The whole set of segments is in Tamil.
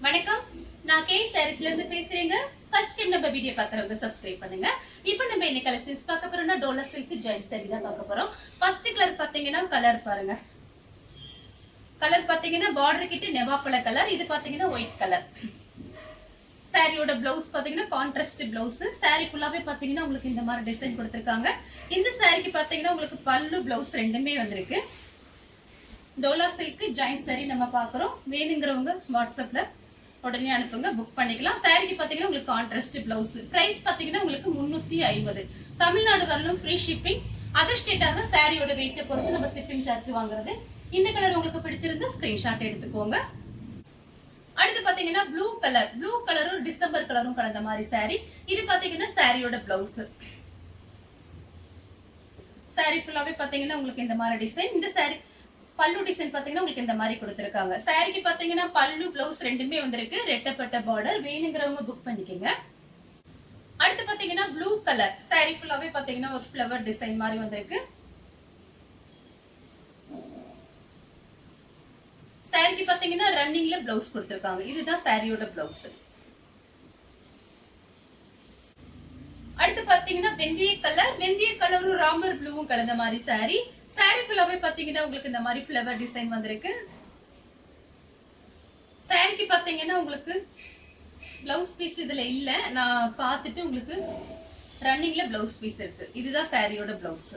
வணக்கம், நான் கே சாரீஸ்ல இருந்து பேசுறேங்க. ஃபர்ஸ்ட் டைம் நம்ம வீடியோ பார்க்கறவங்க சப்ஸ்கிரைப் பண்ணுங்க. இப்போ நம்ம இன்னைக்கு கலெக்ஷன்ஸ் பார்க்க போறோம்னா டோலா சில்க் ஜாயிண்ட் சாரி தான் பார்க்க போறோம். ஃபர்ஸ்ட் கலர் பாத்தீங்கன்னா கலர் பாருங்க. கலர் பாத்தீங்கன்னா பார்டர் கிட்ட நெவாப்பழ கலர், இது பாத்தீங்கன்னா ஒயிட் கலர். சாரியோட பிளவுஸ் பாத்தீங்கன்னா கான்ட்ராஸ்ட் பிளவுஸ். சாரி ஃபுல்லாவே பாத்தீங்கன்னா உங்களுக்கு இந்த மாதிரி டிசைன் கொடுத்திருக்காங்க. இந்த சாரிக்கு பாத்தீங்கன்னா உங்களுக்கு பல்லு பிளவுஸ் ரெண்டுமே வந்திருக்கு. டோலா சில்க் ஜாயிண்ட் சாரி நம்ம பாக்குறோம். வேணுங்கிறவங்க வாட்ஸ்அப்ல உடனே அனுப்புங்க, புக் பண்ணிக்கலாம். சாரிக்கு பாத்தீங்கன்னா உங்களுக்கு கான்ட்ராஸ்ட் பிளவுஸ். பிரைஸ் பாத்தீங்கன்னா உங்களுக்கு 350. தமிழ்நாடு வரலும் ஃப்ரீ ஷிப்பிங். அதர் ஸ்டேட்டாக சாரியோட வெயிட்டை பொறுத்து நம்ம ஷிப்பிங் சார்ஜ் வாங்குறது. இந்த கலர் உங்களுக்கு பிடிச்சிருந்தா ஸ்கிரீன்ஷாட் எடுத்துக்கோங்க. அடுத்து பாத்தீங்கன்னா ப்ளூ கலரும் டிசம்பர் கலரும் கலந்த மாதிரி சாரி. இது பாத்தீங்கன்னா சாரியோட பிளவுஸ். சாரி ஃபுல்லாவே பாத்தீங்கன்னா உங்களுக்கு இந்த மாதிரி டிசைன். இந்த சாரி பல்லு டிசைன் பாத்தீங்கன்னா உங்களுக்கு இந்த மாதிரி கொடுத்திருக்காங்க. சாரிக்கு பாத்தீங்கன்னா பல்லு பிளவுஸ் ரெண்டுமே வந்திருக்கு. ரெட்டப்பட்ட பார்டர். வேணுங்கிறவங்க புக் பண்ணிக்கோங்க. அடுத்து பாத்தீங்கன்னா ப்ளூ கலர் சாரி ஃபுல்லாவே பாத்தீங்கன்னா ஒரு ஃப்ளவர் டிசைன் மாதிரி வந்திருக்கு. சாரிக்கு பாத்தீங்கன்னா ரன்னிங்ல பிளவுஸ் கொடுத்திருக்காங்க. இதுதான் சாரியோட பிளவுஸ். அடுத்து பாத்தீங்கன்னா வெந்தய கலரும் ராமர் ப்ளூவும் கலந்த மாதிரி சாரி. சாரி ஃபுல்லாவே பாத்தீங்கன்னா உங்களுக்கு இந்த மாதிரி ஃப்ளவர் டிசைன் வந்திருக்கு. சாரிக்கு பாத்தீங்கன்னா உங்களுக்கு பிளவுஸ் பீஸ் இதுல இல்ல, நான் பார்த்துட்டு உங்களுக்கு ரன்னிங்ல பிளவுஸ் பீஸ் இருக்கு. இதுதான் சாரியோட பிளவுஸ்.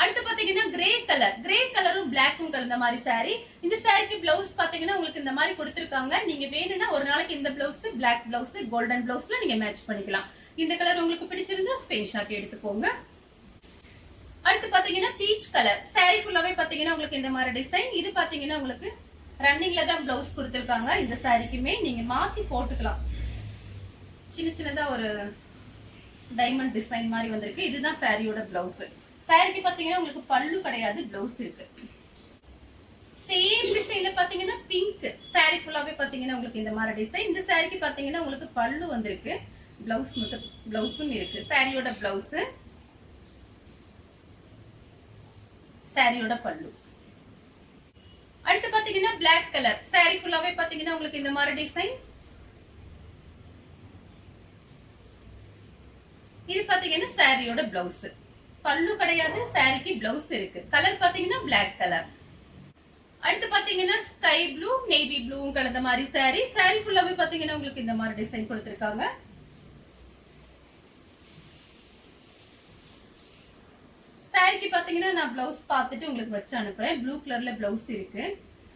அடுத்து பாத்தீங்கன்னா கிரே கலரும் பிளாக்கும் கலந்த மாதிரி சாரி. இந்த சாரிக்கு பிளவுஸ் பாத்தீங்கன்னா உங்களுக்கு இந்த மாதிரி கொடுத்திருக்காங்க. நீங்க வேணும்னா ஒரு நாளைக்கு இந்த பிளவுஸ், பிளாக் பிளவுஸ், கோல்டன் பிளவுஸ்ல நீங்க மேட்ச் பண்ணிக்கலாம். இந்த கலர் உங்களுக்கு பிடிச்சிருந்தா ஸ்கிரீன்ஷாட் எடுத்துக்கோங்க. அடுத்து பாத்தீங்கன்னா பீச் கலர் சாரி ஃபுல்லாவே பாத்தீங்கன்னா உங்களுக்கு இந்த மாதிரி டிசைன். இது பாத்தீங்கன்னா உங்களுக்கு ரன்னிங்ல தான் பிளவுஸ் கொடுத்திருக்காங்க. இந்த சாரிக்குமே நீங்க மாத்தி போட்டுக்கலாம். சின்னதா ஒரு டைமண்ட் டிசைன் மாதிரி வந்திருக்கு. இதுதான் சாரியோட பிளவுஸ். சாரிக்கு பாத்தீங்கன்னா உங்களுக்கு பல்லு கிடையாது, பிளவுஸ் இருக்கு. சேம் டிசைன்ல பாத்தீங்கன்னா பிங்க் சாரி ஃபுல்லாவே பாத்தீங்கன்னா உங்களுக்கு இந்த மாதிரி டிசைன். இந்த சாரிக்கு பாத்தீங்கன்னா உங்களுக்கு பல்லு வந்திருக்கு, பிளவுஸும் இருக்கு. சாரியோட பிளவுஸ், சாரியோட பல்லு. அடுத்து பாத்தீங்கன்னா பிளாக் கலர் சாரி ஃபுல்லாவே பாத்தீங்கன்னா உங்களுக்கு இந்த மாதிரி டிசைன். இது பாத்தீங்கன்னா சாரியோட பிளவுஸ். பல்லு கிடையாது, சாரிக்கு பிளவுஸ் இருக்கு. கலர் பாத்தீங்கன்னா பிளாக் கலர். அடுத்து பாத்தீங்கன்னா ஸ்கை ப்ளூ, நேவி ப்ளூவும் கலந்த மாதிரி சாரி. சாரி ஃபுல்லாவே பாத்தீங்கன்னா உங்களுக்கு இந்த மாதிரி டிசைன் கொடுத்திருக்காங்க. சாரிக்கு பாத்தீங்கன்னா நான் பிளவுஸ் பார்த்துட்டு உங்களுக்கு வச்சு அனுப்புறேன். ப்ளூ கலர்ல பிளவுஸ் இருக்கு,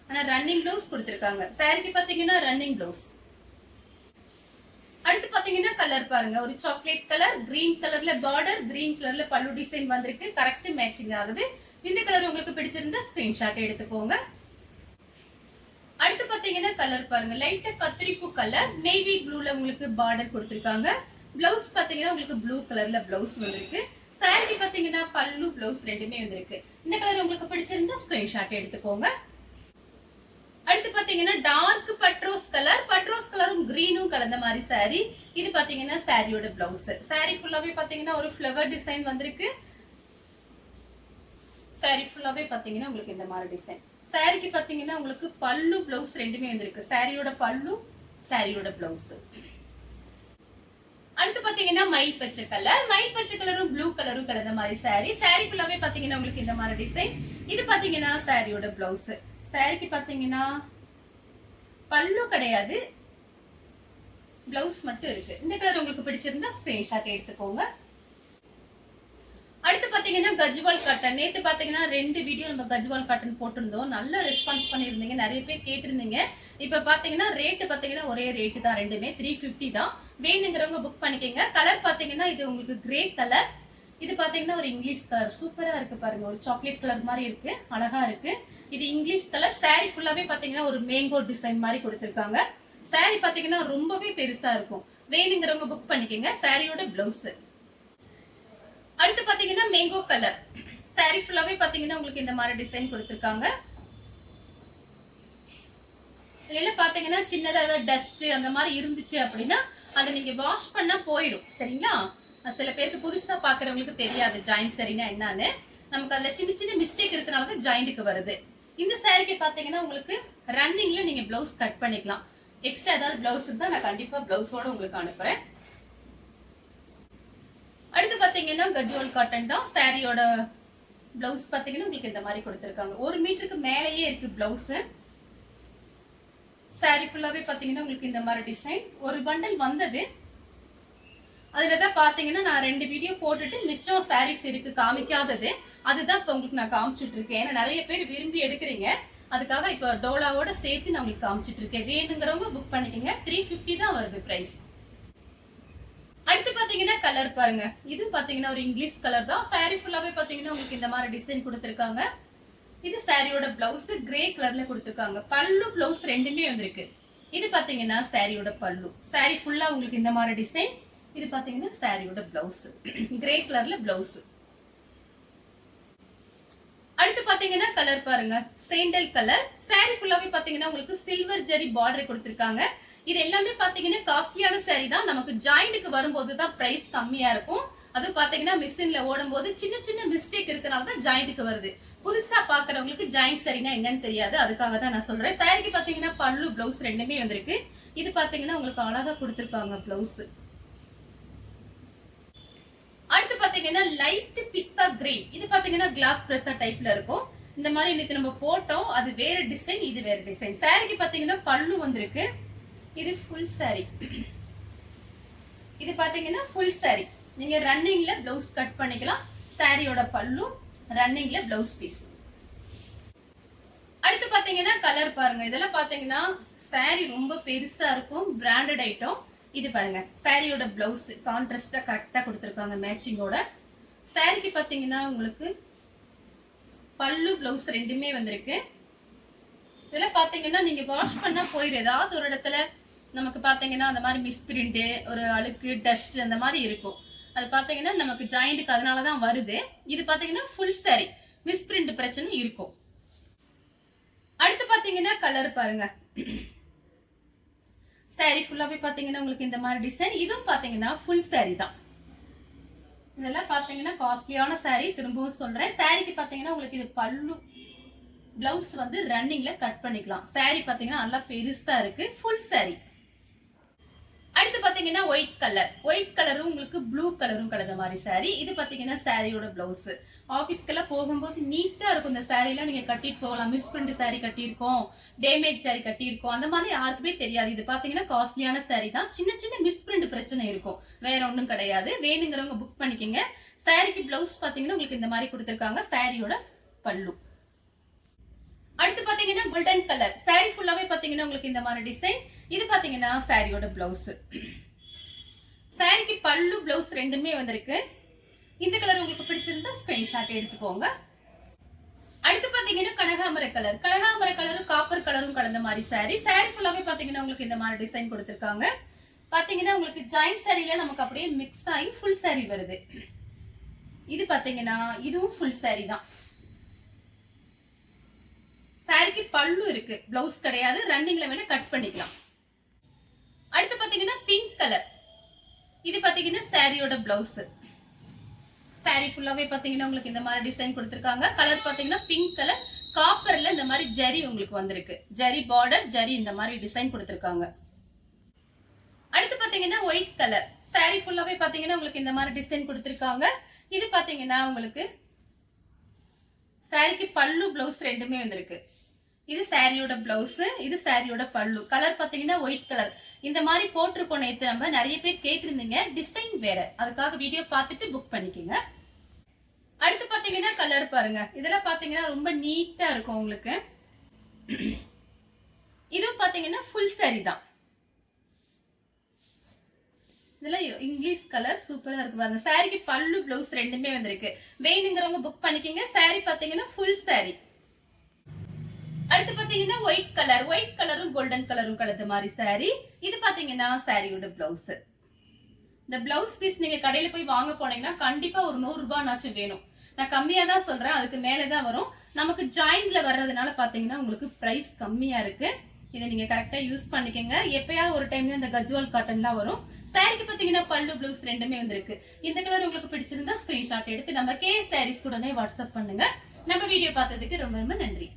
ஆனா ரன்னிங் பிளவுஸ் கொடுத்திருக்காங்க. சாரிக்கு பாத்தீங்கன்னா ரன்னிங் பிளவுஸ். அடுத்து பாத்தீங்கன்னா கலர் பாருங்க, ஒரு சாக்லேட் கலர், கிரீன் கலர்ல பார்டர், கிரீன் கலர்ல பல்லு டிசைன் வந்திருக்கு. கரெக்ட் மேட்சிங் ஆகுது. இந்த கலர் உங்களுக்கு பிடிச்சிருந்தா ஸ்கிரீன்ஷாட் எடுத்துக்கோங்க. அடுத்து பாத்தீங்கன்னா கலர் பாருங்க, லைட்டா கத்திரிப்பூ கலர், நேவி ப்ளூல உங்களுக்கு பார்டர் கொடுத்திருக்காங்க. பிளவுஸ் பாத்தீங்கன்னா உங்களுக்கு ப்ளூ கலர்ல பிளவுஸ் வந்திருக்கு. சாரிக்கு பாத்தீங்கன்னா பல்லு பிளவுஸ் ரெண்டுமே வந்திருக்கு. இந்த கலர் உங்களுக்கு பிடிச்சிருந்தா ஸ்கிரீன்ஷாட் எடுத்துக்கோங்க. அடுத்து பாத்தீங்கன்னா டார்க் பட்ரோஸ் கலரும் கிரீனும் கலந்த மாதிரி சாரி. இது பாத்தீங்கன்னா சாரியோட பிளவுஸ். சாரி ஃபுல்லாவே பாத்தீங்கன்னா ஒரு ஃப்ளவர் டிசைன் வந்திருக்கு. சாரி ஃபுல்லாவே பாத்தீங்கன்னா உங்களுக்கு இந்த மாதிரி டிசைன். சாரிக்கு பாத்தீங்கன்னா உங்களுக்கு பல்லு பிளவுஸ் ரெண்டுமே வந்திருக்கு. சாரியோட பல்லு, சாரியோட பிளவுஸ். அடுத்து பாத்தீங்கன்னா மயில் பச்சை கலரும் ப்ளூ கலரும் கலந்த மாதிரி சாரி. சாரி ஃபுல்லாவே பாத்தீங்கன்னா உங்களுக்கு இந்த மாதிரி டிசைன். இது பாத்தீங்கன்னா சாரியோட பிளவுஸ். சாரிக்கு பாத்தீங்கன்னா பல்லு கிடையாது, பிளவுஸ் மட்டும் இருக்கு. இந்த கலர் உங்களுக்கு பிடிச்சிருந்தா ஸ்கிரீன்ஷாட் எடுத்துக்கோங்க. அடுத்து பாத்தீங்கன்னா கஜ்வால் காட்டன். நேத்து பாத்தீங்கன்னா 2 வீடியோ நம்ம கஜ்வால் காட்டன் போட்டிருந்தோம். நல்ல ரெஸ்பான்ஸ் பண்ணிருந்தீங்க, நிறைய பேர் கேட்டிருந்தீங்க. இப்ப பாத்தீங்கன்னா ரேட் பாத்தீங்கன்னா ஒரே ரேட்டு தான், ரெண்டுமே 350 தான். வேணுங்கிறவங்க புக் பண்ணிக்கோங்க. கலர் பாத்தீங்கன்னா இது உங்களுக்கு கிரே கலர். இது பாத்தீங்கன்னா ஒரு இங்கிலீஷ் கலர். சூப்பரா இருக்கு பாருங்க, ஒரு சாக்லேட் கலர் மாதிரி இருக்கு, அழகா இருக்கு. இது இங்கிலீஷ் கலர். சாரி ஃபுல்லாவே பாத்தீங்கன்னா ஒரு மேங்கோ டிசைன் மாதிரி கொடுத்திருக்காங்க. சாரி பாத்தீங்கன்னா ரொம்பவே பெருசா இருக்கும். வேணுங்கிறவங்க புக் பண்ணிக்கோங்க. சாரியோட பிளவுஸ். அடுத்து பாத்தீங்கன்னா மேங்கோ கலர் சாரி ஃபுல்லாவே பாத்தீங்கன்னா உங்களுக்கு இந்த மாதிரி டிசைன் கொடுத்திருக்காங்க. இதுல பாத்தீங்கன்னா சின்னதா டஸ்ட் அந்த மாதிரி இருந்துச்சு அப்படின்னா அதை நீங்க வாஷ் பண்ணா போயிடும். சரிங்களா? சில பேருக்கு புதுசா பாக்குறவங்களுக்கு தெரியாது ஜாயிண்ட் சரினா என்னன்னு. நமக்கு அதுல சின்ன மிஸ்டேக் இருக்கனாலதான் ஜாயிண்ட்டுக்கு வருது. இந்த சாரிக்கு பாத்தீங்கன்னா உங்களுக்கு ரன்னிங்ல நீங்க பிளவுஸ் கட் பண்ணிக்கலாம். எக்ஸ்ட்ரா ஏதாவது பிளவுஸ் இருந்தா நான் கண்டிப்பா பிளவுஸோட உங்களுக்கு அனுப்புறேன். அடுத்து பாத்தீங்கன்னா கஜ்வால் காட்டன் தான். சாரியோட பிளவுஸ் பாத்தீங்கன்னா உங்களுக்கு இந்த மாதிரி கொடுத்திருக்காங்க. 1 மீட்டருக்கு மேலேயே இருக்கு பிளவுஸ். சாரி ஃபுல்லாவே பாத்தீங்கன்னா உங்களுக்கு இந்த மாதிரி டிசைன். ஒரு பண்டல் வந்தது, அதுலதான் பாத்தீங்கன்னா நான் 2 வீடியோ போட்டுட்டு மிச்சம் சாரீஸ் இருக்கு காமிக்காதது, அதுதான் இப்ப உங்களுக்கு நான் காமிச்சிட்டு இருக்கேன். ஏன்னா நிறைய பேர் விரும்பி எடுக்கிறீங்க, அதுக்காக இப்ப டோலாவோட சேர்த்து நான் உங்களுக்கு காமிச்சிட்டு இருக்கேன். வேணுங்கிறவங்க புக் பண்ணிக்கங்க. 350 தான் வருது பிரைஸ். அடுத்து பாத்தீங்கன்னா கலர் பாருங்க. இது பாத்தீங்கன்னா ஒரு இங்கிலீஷ் கலர் தான். சாரி ஃபுல்லாவே பாத்தீங்கன்னா உங்களுக்கு இந்த மாதிரி டிசைன் கொடுத்திருக்காங்க. இது சாரியோட பிளவுஸ் கிரே கலர்ல கொடுத்திருக்காங்க. பல்லு பிளவுஸ் ரெண்டுமே வந்திருக்கு. இது பாத்தீங்கன்னா சாரியோட பல்லு. சாரி ஃபுல்லா உங்களுக்கு இந்த மாதிரி டிசைன். இது பாத்தீங்கன்னா சாரியோட பிளவுஸ் கிரே கலர்ல பிளவுஸ். அடுத்து பாத்தீங்கன்னா கலர் பாருங்க, சேண்டல் கலர். சாரி ஃபுல்லாவே பாத்தீங்கன்னா உங்களுக்கு சில்வர் ஜெரி பார்டர் கொடுத்திருக்காங்க. இது எல்லாமே பாத்தீங்கன்னா காஸ்ட்லியான சாரி தான். நமக்கு ஜாயிண்ட்க்கு வரும்போது தான் பிரைஸ் கம்மியா இருக்கும். அது பாத்தீங்கன்னா மிஷின்ல ஓடும் போது சின்ன சின்ன மிஸ்டேக் இருக்கனால தான் ஜாயிண்ட்க்கு வருது. புதுசா பாக்குறவங்களுக்கு ஜாயிண்ட் சாரினா என்னன்னு தெரியாது, அதுக்காக தான் நான் சொல்றேன். சாரிக்கு பாத்தீங்கன்னா பல்லு பிளவுஸ் ரெண்டுமே வந்திருக்கு. இது பாத்தீங்கன்னா உங்களுக்கு அழகா கொடுத்திருக்காங்க பிளவுஸ். அடுத்து பாத்தீங்கன்னா லைட் பிஸ்தா கிரீன். இது பாத்தீங்கன்னா கிளாஸ் பிரஸா டைப்ல இருக்கும். இந்த மாதிரி இன்னைக்கு நம்ம போட்டோம், அது வேற டிசைன், இது வேற டிசைன். சாரிக்கு பாத்தீங்கன்னா பல்லு வந்திருக்கு. இது ஃபுல் சாரி. இது பாத்தீங்கன்னா ஃபுல் சாரி. நீங்க ரன்னிங்ல பிளவுஸ் கட் பண்ணிக்கலாம். சாரியோட பல்லு, ரன்னிங்ல பிளவுஸ் பீஸ். அடுத்து பாத்தீங்கன்னா கலர் பாருங்க. இதெல்லாம் பாத்தீங்கன்னா சாரி ரொம்ப பெருசா இருக்கும், பிராண்டட் ஐட்டம். இது பாருங்க, சாரியோட பிளவுஸ் கான்ட்ராஸ்டா கரெக்டா கொடுத்திருக்காங்க மேட்சிங்கோட. சாரிக்கு பாத்தீங்கன்னா உங்களுக்கு பல்லு பிளவுஸ் ரெண்டுமே வந்திருக்கு. இதெல்லாம் பாத்தீங்கன்னா நீங்க வாஷ் பண்ணா போயிரு. ஏதாவது ஒரு இடத்துல நமக்கு பாத்தீங்கன்னா அந்த மாதிரி மிஸ் பிரிண்ட், ஒரு அழுக்கு, டஸ்ட் அந்த மாதிரி இருக்கும். அது பாத்தீங்கன்னா நமக்கு ஜாயிண்ட்க்கு அதனாலதான் வருது. இது பாத்தீங்கன்னா ஃபுல் சாரி, மிஸ் பிரிண்ட் பிரச்சனை இருக்கும். அடுத்து பாத்தீங்கன்னா கலர் பாருங்க. சாரி ஃபுல்லாவே பாத்தீங்கன்னா உங்களுக்கு இந்த மாதிரி டிசைன். இதுவும் பாத்தீங்கன்னா ஃபுல் சாரி தான். இதெல்லாம் பாத்தீங்கன்னா காஸ்ட்லியான சாரி. திரும்பவும் சொல்றேன், சாரிக்கு பாத்தீங்கன்னா உங்களுக்கு இது பல்லு, பிளவுஸ் வந்து ரன்னிங்ல கட் பண்ணிக்கலாம். சாரி பாத்தீங்கன்னா நல்லா பெருசா இருக்கு, ஃபுல் சாரி. அடுத்து பாத்தீங்கன்னா ஒயிட் கலர். ஒயிட் கலரும் உங்களுக்கு ப்ளூ கலரும் கலந்த மாதிரி சாரி. இது பாத்தீங்கன்னா சாரியோட பிளவுஸ். ஆபீஸ்க்கெல்லாம் போகும்போது நீட்டா இருக்கும். இந்த சாரி எல்லாம் நீங்க கட்டிட்டு போகலாம். மிஸ் பிரிண்ட் சாரி கட்டியிருக்கோம், டேமேஜ் சாரி கட்டியிருக்கோம், அந்த மாதிரி யாருக்குமே தெரியாது. இது பாத்தீங்கன்னா காஸ்ட்லியான சாரி தான். சின்ன சின்ன மிஸ் பிரிண்ட் பிரச்சனை இருக்கும், வேற ஒண்ணும் கிடையாது. வேணுங்கிறவங்க புக் பண்ணிக்கங்க. சாரிக்கு பிளவுஸ் பாத்தீங்கன்னா உங்களுக்கு இந்த மாதிரி கொடுத்திருக்காங்க. சாரியோட பல்லு. அடுத்து பாத்தீங்கன்னா கோல்டன் கலர். சாரி ஃபுல்லாவே பாத்தீங்கன்னா உங்களுக்கு இந்த மாதிரி டிசைன். இது பாத்தீங்கன்னா சாரியோட பிளவுஸ். சாரிக்கு பல்லு பிளவுஸ் ரெண்டுமே வந்திருக்கு. இந்த கலர் உங்களுக்கு பிடிச்சிருந்தா ஸ்கிரீன்ஷாட் எடுத்துக்கோங்க. அடுத்து பாத்தீங்கன்னா கனகாம்பர கலர். கனகாம்பர கலரும் காப்பர் கலரும் கலந்த மாதிரி சாரி. சாரி ஃபுல்லாவே பாத்தீங்கன்னா உங்களுக்கு இந்த மாதிரி டிசைன் கொடுத்திருக்காங்க. பாத்தீங்கன்னா உங்களுக்கு ஜாயிண்ட் சாரில நமக்கு அப்படியே மிக்ஸ் ஆகி ஃபுல் சாரி வருது. இது பாத்தீங்கன்னா இதுவும் ஃபுல் சாரி தான். சாரிக்கு பல்லு இருக்கு, பிளவுஸ் கிடையாது. ரன்னிங்ல வேணா கட் பண்ணிக்கலாம். அடுத்து பாத்தீங்கன்னா பிங்க் கலர். இது பாத்தீங்கன்னா சாரியோட பிளவுஸ். சாரி ஃபுல்லாவே பாத்தீங்கன்னா உங்களுக்கு இந்த மாதிரி டிசைன் கொடுத்திருக்காங்க. கலர் பாத்தீங்கன்னா பிங்க் கலர், காப்பர்ல இந்த மாதிரி ஜரி உங்களுக்கு வந்திருக்கு. ஜரி பார்டர், ஜரி இந்த மாதிரி டிசைன் கொடுத்திருக்காங்க. அடுத்து பாத்தீங்கன்னா ஒயிட் கலர். சாரி ஃபுல்லாவே பாத்தீங்கன்னா உங்களுக்கு இந்த மாதிரி டிசைன் கொடுத்திருக்காங்க. இது பாத்தீங்கன்னா உங்களுக்கு சாரிக்கு பல்லு பிளவுஸ் ரெண்டுமே வந்திருக்கு. இது சாரியோட பிளவுஸ், இது சாரியோட பல்லு. கலர் பாத்தீங்கன்னா ஒயிட் கலர். இந்த மாதிரி போட்டிருப்போம் நேத்து. நம்ம நிறைய பேர் கேட்டிருந்தீங்க, டிசைன் வேற, அதுக்காக வீடியோ பார்த்துட்டு புக் பண்ணிக்கோங்க. அடுத்து பாத்தீங்கன்னா கலர் பாருங்க. இதெல்லாம் பாத்தீங்கன்னா ரொம்ப நீட்டா இருக்கும் உங்களுக்கு. இதுவும் பாத்தீங்கன்னா ஃபுல் சாரி தான். இதெல்லாம் இங்கிலீஷ் கலர் சூப்பரா இருக்கு பாருங்க. சாரிக்கு பல்லு பிளவுஸ் ரெண்டுமே வந்திருக்கு. வேணுங்கிறவங்க புக் பண்ணிக்கங்க. சாரி பாத்தீங்கன்னா ஃபுல் சாரி. அடுத்து பாத்தீங்கன்னா ஒயிட் கலர். ஒயிட் கலரும் கோல்டன் கலரும் கலந்த மாதிரி சாரி. இது பாத்தீங்கன்னா சாரியோட பிளவுஸ். இந்த பிளவுஸ் பீஸ் நீங்க கடையில போய் வாங்க போனீங்கன்னா கண்டிப்பா ஒரு 100 ரூபாய்னாச்சும் வேணும். நான் கம்மியா தான் சொல்றேன், அதுக்கு மேலதான் வரும். நமக்கு ஜாயிண்ட்ல வர்றதுனால பாத்தீங்கன்னா உங்களுக்கு பிரைஸ் கம்மியா இருக்கு. இதை நீங்க கரெக்டா யூஸ் பண்ணிக்கங்க. எப்பயாவது ஒரு டைம் இந்த கஜ்வால் காட்டன்லாம் வரும். சாரிக்கு பாத்தீங்கன்னா பல்லு பிளவுஸ் ரெண்டுமே வந்திருக்கு. இந்த கலர் உங்களுக்கு பிடிச்சிருந்தா ஸ்கிரீன்ஷாட் எடுத்து நம்ம கே சாரீஸ் கூடனே வாட்ஸ்அப் பண்ணுங்க. நம்ம வீடியோ பார்த்ததுக்கு ரொம்ப ரொம்ப நன்றி.